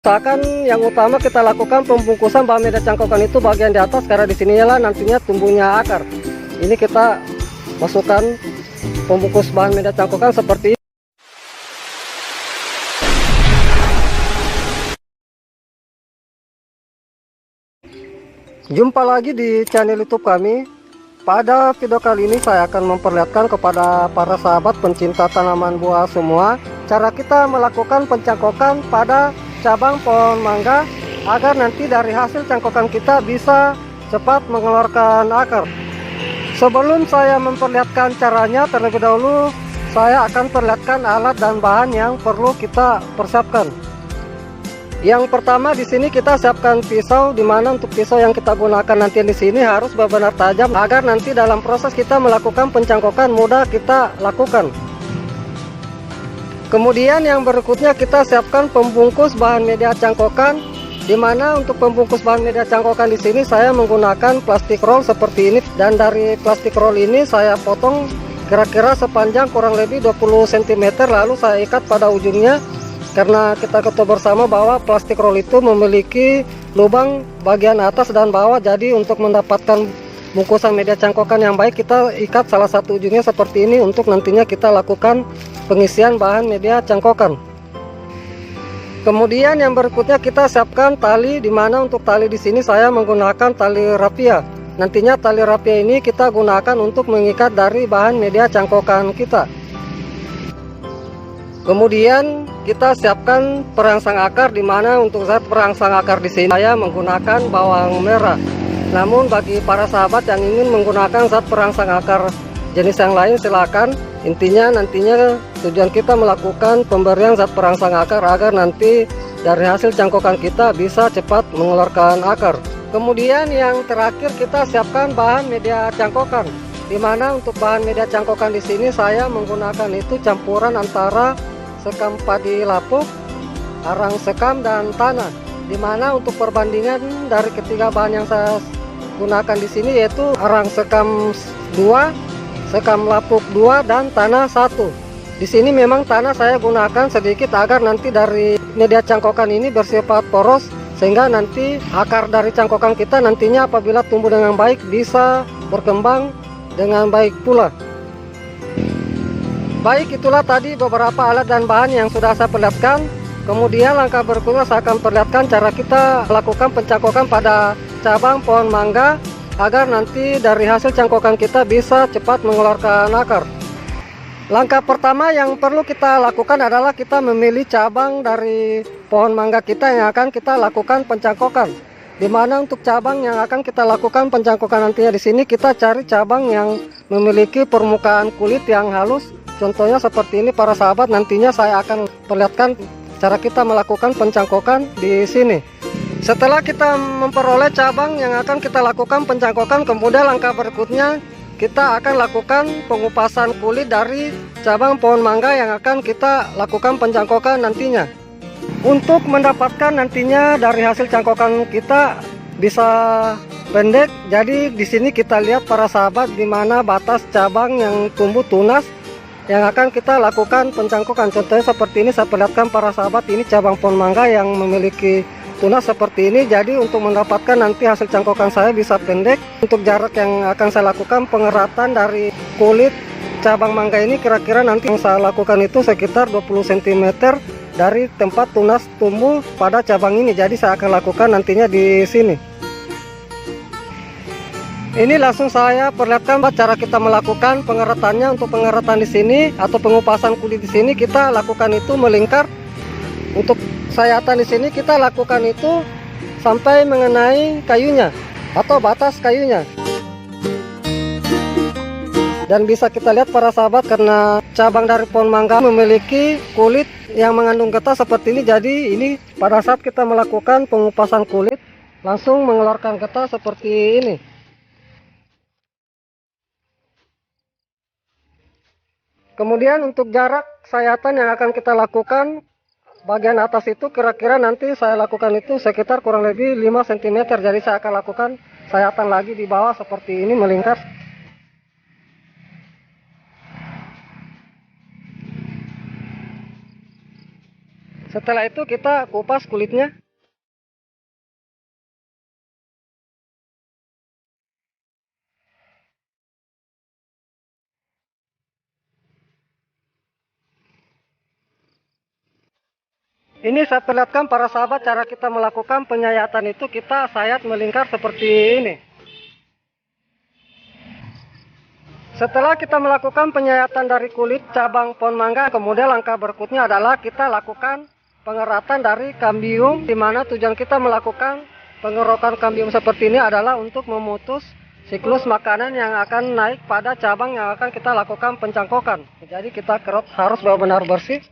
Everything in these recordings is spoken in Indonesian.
Usahakan yang utama kita lakukan pembungkusan bahan media cangkokan itu bagian di atas, karena di sinilah nantinya tumbuhnya akar. Ini kita masukkan pembungkus bahan media cangkokan seperti ini. Jumpa lagi di channel YouTube kami. Pada video kali ini saya akan memperlihatkan kepada para sahabat pencinta tanaman buah semua cara kita melakukan pencangkokan pada cabang pohon mangga agar nanti dari hasil cangkokan kita bisa cepat mengeluarkan akar. Sebelum saya memperlihatkan caranya, terlebih dahulu saya akan perlihatkan alat dan bahan yang perlu kita persiapkan. Yang pertama di sini kita siapkan pisau, di mana untuk pisau yang kita gunakan nanti di sini harus benar-benar tajam agar nanti dalam proses kita melakukan pencangkokan mudah kita lakukan. Kemudian yang berikutnya kita siapkan pembungkus bahan media cangkokan, di mana untuk pembungkus bahan media cangkokan di sini saya menggunakan plastik roll seperti ini, dan dari plastik roll ini saya potong kira-kira sepanjang kurang lebih 20 cm, lalu saya ikat pada ujungnya. Karena kita ketahui bersama bahwa plastik roll itu memiliki lubang bagian atas dan bawah, jadi untuk mendapatkan bungkusan media cangkokan yang baik kita ikat salah satu ujungnya seperti ini untuk nantinya kita lakukan pengisian bahan media cangkokan. Kemudian yang berikutnya kita siapkan tali, di mana untuk tali di sini saya menggunakan tali rapia. Nantinya tali rapia ini kita gunakan untuk mengikat dari bahan media cangkokan kita. Kemudian kita siapkan perangsang akar, di mana untuk zat perangsang akar di sini saya menggunakan bawang merah. Namun bagi para sahabat yang ingin menggunakan zat perangsang akar jenis yang lain silakan. Intinya nantinya tujuan kita melakukan pemberian zat perangsang akar agar nanti dari hasil cangkokan kita bisa cepat mengeluarkan akar. Kemudian yang terakhir kita siapkan bahan media cangkokan, di mana untuk bahan media cangkokan di sini saya menggunakan itu campuran antara sekam padi lapuk, arang sekam, dan tanah. Di mana untuk perbandingan dari ketiga bahan yang saya gunakan di sini yaitu arang sekam 2, sekam lapuk 2, dan tanah 1. Di sini memang tanah saya gunakan sedikit agar nanti dari media cangkokan ini bersifat poros, sehingga nanti akar dari cangkokan kita nantinya apabila tumbuh dengan baik bisa berkembang dengan baik pula. Baik, itulah tadi beberapa alat dan bahan yang sudah saya perlihatkan. Kemudian langkah berikutnya saya akan perlihatkan cara kita melakukan pencangkokan pada cabang pohon mangga agar nanti dari hasil cangkokan kita bisa cepat mengeluarkan akar. Langkah pertama yang perlu kita lakukan adalah kita memilih cabang dari pohon mangga kita yang akan kita lakukan pencangkokan. Di mana untuk cabang yang akan kita lakukan pencangkokan nantinya di sini kita cari cabang yang memiliki permukaan kulit yang halus. Contohnya seperti ini para sahabat, nantinya saya akan perlihatkan cara kita melakukan pencangkokan di sini. Setelah kita memperoleh cabang yang akan kita lakukan pencangkokan, kemudian langkah berikutnya kita akan lakukan pengupasan kulit dari cabang pohon mangga yang akan kita lakukan pencangkokan nantinya. Untuk mendapatkan nantinya dari hasil cangkokan kita bisa pendek, jadi di sini kita lihat para sahabat di mana batas cabang yang tumbuh tunas yang akan kita lakukan pencangkokan. Contohnya seperti ini, saya perlihatkan para sahabat, ini cabang pohon mangga yang memiliki tunas seperti ini. Jadi untuk mendapatkan nanti hasil cangkokan saya bisa pendek. Untuk jarak yang akan saya lakukan pengeratan dari kulit cabang mangga ini, kira-kira nanti yang saya lakukan itu sekitar 20 cm dari tempat tunas tumbuh pada cabang ini. Jadi saya akan lakukan nantinya di sini. Ini langsung saya perlihatkan cara kita melakukan pengeratannya. Untuk pengeratan di sini atau pengupasan kulit di sini kita lakukan itu melingkar. Untuk sayatan di sini kita lakukan itu sampai mengenai kayunya atau batas kayunya. Dan bisa kita lihat para sahabat, karena cabang dari pohon mangga memiliki kulit yang mengandung getah seperti ini. Jadi ini pada saat kita melakukan pengupasan kulit langsung mengeluarkan getah seperti ini. Kemudian untuk jarak sayatan yang akan kita lakukan bagian atas itu kira-kira nanti saya lakukan itu sekitar kurang lebih 5 cm. Jadi saya akan lakukan sayatan lagi di bawah seperti ini melingkar. Setelah itu kita kupas kulitnya. Ini saya perlihatkan para sahabat cara kita melakukan penyayatan itu, kita sayat melingkar seperti ini. Setelah kita melakukan penyayatan dari kulit cabang pohon mangga, kemudian langkah berikutnya adalah kita lakukan pengeratan dari kambium, di mana tujuan kita melakukan pengerokan kambium seperti ini adalah untuk memutus siklus makanan yang akan naik pada cabang yang akan kita lakukan pencangkokan. Jadi kita kerot harus benar-benar bersih.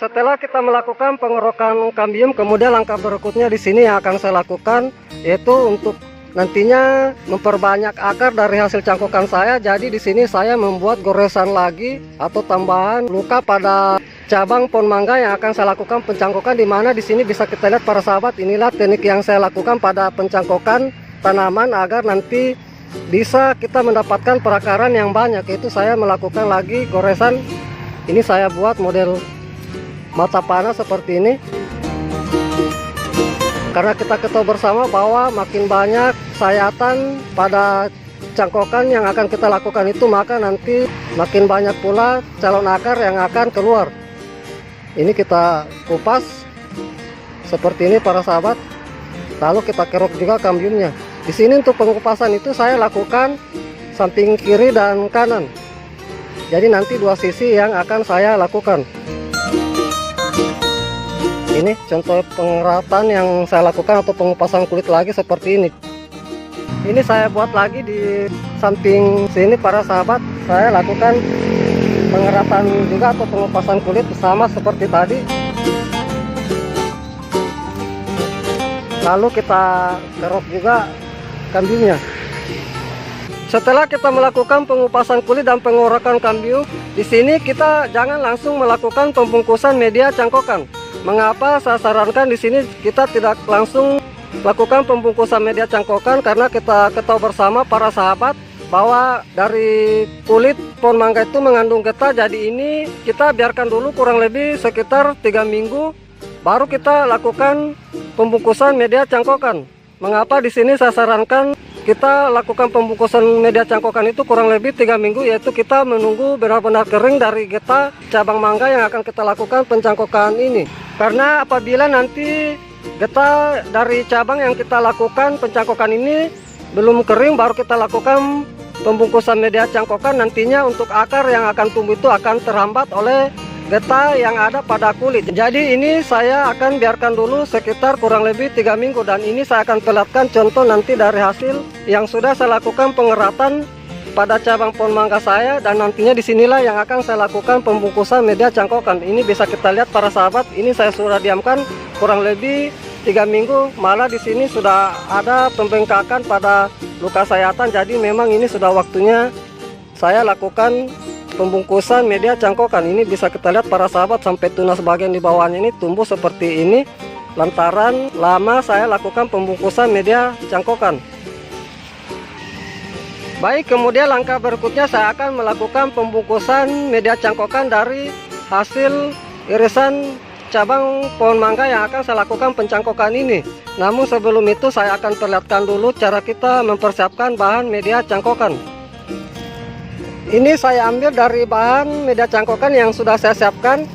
Setelah kita melakukan pengerokan kambium, kemudian langkah berikutnya di sini yang akan saya lakukan yaitu untuk nantinya memperbanyak akar dari hasil cangkokan saya. Jadi di sini saya membuat goresan lagi atau tambahan luka pada cabang pohon mangga yang akan saya lakukan pencangkokan, di mana di sini bisa kita lihat para sahabat, inilah teknik yang saya lakukan pada pencangkokan tanaman agar nanti bisa kita mendapatkan perakaran yang banyak, yaitu saya melakukan lagi goresan. Ini saya buat model mata panah seperti ini, karena kita ketahui bersama bahwa makin banyak sayatan pada cangkokan yang akan kita lakukan itu, maka nanti makin banyak pula calon akar yang akan keluar. Ini kita kupas seperti ini para sahabat, lalu kita kerok juga kambiumnya. Di sini untuk pengupasan itu saya lakukan samping kiri dan kanan, jadi nanti dua sisi yang akan saya lakukan. Ini contoh pengeratan yang saya lakukan atau pengupasan kulit lagi seperti ini. Ini saya buat lagi di samping sini para sahabat, saya lakukan pengeratan juga atau pengupasan kulit sama seperti tadi. Lalu kita kerok juga kambiumnya. Setelah kita melakukan pengupasan kulit dan pengorokan kambium, di sini kita jangan langsung melakukan pembungkusan media cangkokan. Mengapa saya sarankan di sini kita tidak langsung lakukan pembungkusan media cangkokan? Karena kita ketahui bersama para sahabat bahwa dari kulit pohon mangga itu mengandung getah. Jadi ini kita biarkan dulu kurang lebih sekitar 3 minggu, baru kita lakukan pembungkusan media cangkokan. Mengapa di sini saya sarankan kita lakukan pembungkusan media cangkokan itu kurang lebih 3 minggu, yaitu kita menunggu benar-benar kering dari getah cabang mangga yang akan kita lakukan pencangkokan ini. Karena apabila nanti getah dari cabang yang kita lakukan pencangkokan ini belum kering, baru kita lakukan pembungkusan media cangkokan, nantinya untuk akar yang akan tumbuh itu akan terhambat oleh getah yang ada pada kulit. Jadi ini saya akan biarkan dulu sekitar kurang lebih 3 minggu, dan ini saya akan perlihatkan contoh nanti dari hasil yang sudah saya lakukan pengeratan pada cabang pohon mangga saya, dan nantinya disinilah yang akan saya lakukan pembungkusan media cangkokan. Ini bisa kita lihat para sahabat, ini saya sudah diamkan kurang lebih 3 minggu, malah di sini sudah ada pembengkakan pada luka sayatan. Jadi memang ini sudah waktunya saya lakukan pembungkusan media cangkokan. Ini bisa kita lihat para sahabat, sampai tunas bagian di bawahnya ini tumbuh seperti ini lantaran lama saya lakukan pembungkusan media cangkokan. Baik, kemudian langkah berikutnya saya akan melakukan pembungkusan media cangkokan dari hasil irisan cabang pohon mangga yang akan saya lakukan pencangkokan ini. Namun sebelum itu saya akan perlihatkan dulu cara kita mempersiapkan bahan media cangkokan. Ini saya ambil dari bahan media cangkokan yang sudah saya siapkan,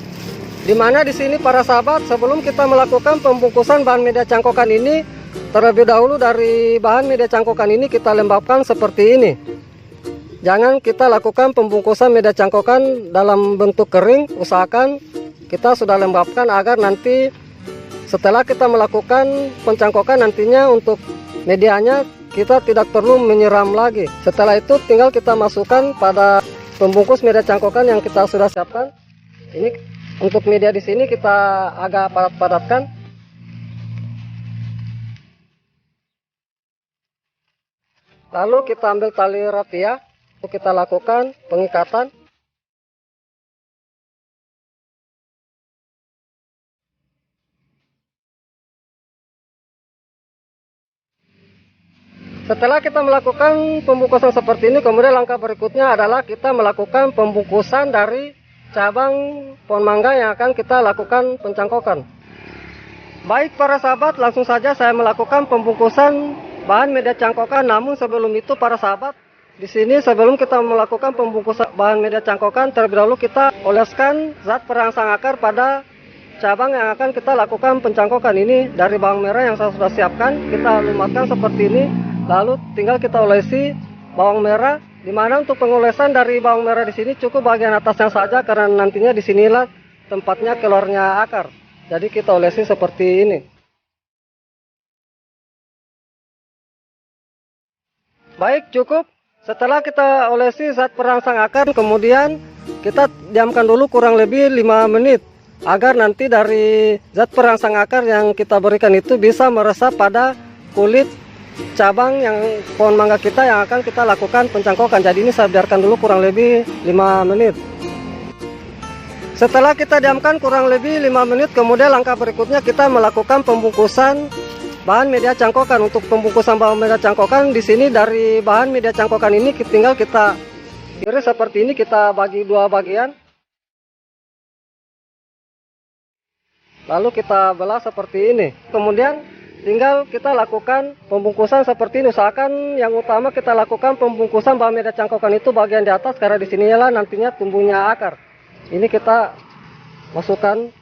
di mana di sini para sahabat, sebelum kita melakukan pembungkusan bahan media cangkokan ini, terlebih dahulu dari bahan media cangkokan ini kita lembabkan seperti ini. Jangan kita lakukan pembungkusan media cangkokan dalam bentuk kering, usahakan kita sudah lembabkan agar nanti setelah kita melakukan pencangkokan nantinya untuk medianya kita tidak perlu menyiram lagi. Setelah itu tinggal kita masukkan pada pembungkus media cangkokan yang kita sudah siapkan. Ini untuk media di sini kita agak padat-padatkan. Lalu kita ambil tali rapia untuk kita lakukan pengikatan. Setelah kita melakukan pembungkusan seperti ini, kemudian langkah berikutnya adalah kita melakukan pembungkusan dari cabang pohon mangga yang akan kita lakukan pencangkokan. Baik para sahabat, langsung saja saya melakukan pembungkusan bahan media cangkokan. Namun sebelum itu para sahabat, di sini sebelum kita melakukan pembungkusan bahan media cangkokan, terlebih dahulu kita oleskan zat perangsang akar pada cabang yang akan kita lakukan pencangkokan. Ini dari bawang merah yang saya sudah siapkan, kita lumatkan seperti ini. Lalu tinggal kita olesi bawang merah, di mana untuk pengolesan dari bawang merah di sini cukup bagian atasnya saja karena nantinya di sinilah tempatnya keluarnya akar. Jadi kita olesi seperti ini. Baik, cukup. Setelah kita olesi zat perangsang akar, kemudian kita diamkan dulu kurang lebih 5 menit agar nanti dari zat perangsang akar yang kita berikan itu bisa meresap pada kulit cabang yang pohon mangga kita yang akan kita lakukan pencangkokan. Jadi ini saya biarkan dulu kurang lebih 5 menit. Setelah kita diamkan kurang lebih 5 menit, kemudian langkah berikutnya kita melakukan pembungkusan bahan media cangkokan. Untuk pembungkusan bahan media cangkokan di sini, dari bahan media cangkokan ini tinggal kita iris seperti ini, kita bagi 2 bagian. Lalu kita belah seperti ini. Kemudian tinggal kita lakukan pembungkusan seperti ini. Usahakan yang utama kita lakukan pembungkusan bahan media cangkokan itu bagian di atas, karena di sinilah nantinya tumbuhnya akar. Ini kita masukkan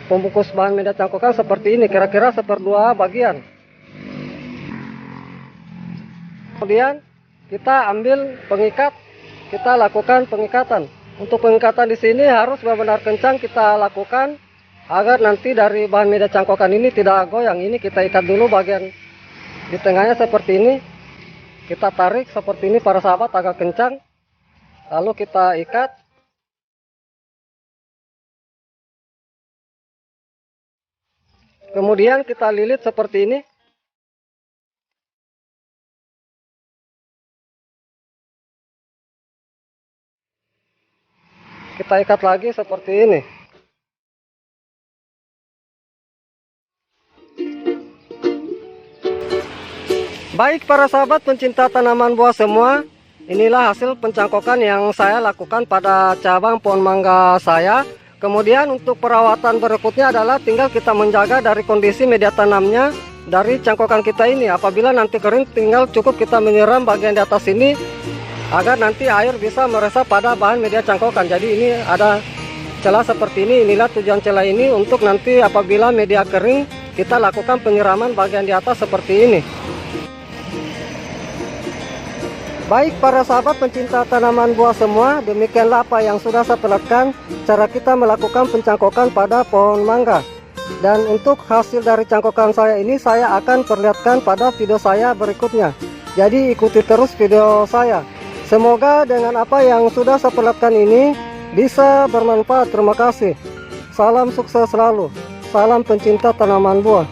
pembungkus bahan media cangkokan seperti ini, kira-kira 1/2 bagian. Kemudian kita ambil pengikat, kita lakukan pengikatan. Untuk pengikatan di sini harus benar-benar kencang kita lakukan, agar nanti dari bahan media cangkokan ini tidak goyang. Ini kita ikat dulu bagian di tengahnya seperti ini. Kita tarik seperti ini para sahabat, agak kencang. Lalu kita ikat. Kemudian kita lilit seperti ini. Kita ikat lagi seperti ini. Baik para sahabat pencinta tanaman buah semua, inilah hasil pencangkokan yang saya lakukan pada cabang pohon mangga saya. Kemudian untuk perawatan berikutnya adalah tinggal kita menjaga dari kondisi media tanamnya dari cangkokan kita ini. Apabila nanti kering, tinggal cukup kita menyiram bagian di atas ini agar nanti air bisa meresap pada bahan media cangkokan. Jadi ini ada celah seperti ini. Inilah tujuan celah ini, untuk nanti apabila media kering kita lakukan penyiraman bagian di atas seperti ini. Baik para sahabat pencinta tanaman buah semua, demikianlah apa yang sudah saya perlihatkan cara kita melakukan pencangkokan pada pohon mangga. Dan untuk hasil dari cangkokan saya ini saya akan perlihatkan pada video saya berikutnya. Jadi ikuti terus video saya. Semoga dengan apa yang sudah saya perlihatkan ini bisa bermanfaat. Terima kasih. Salam sukses selalu. Salam pencinta tanaman buah.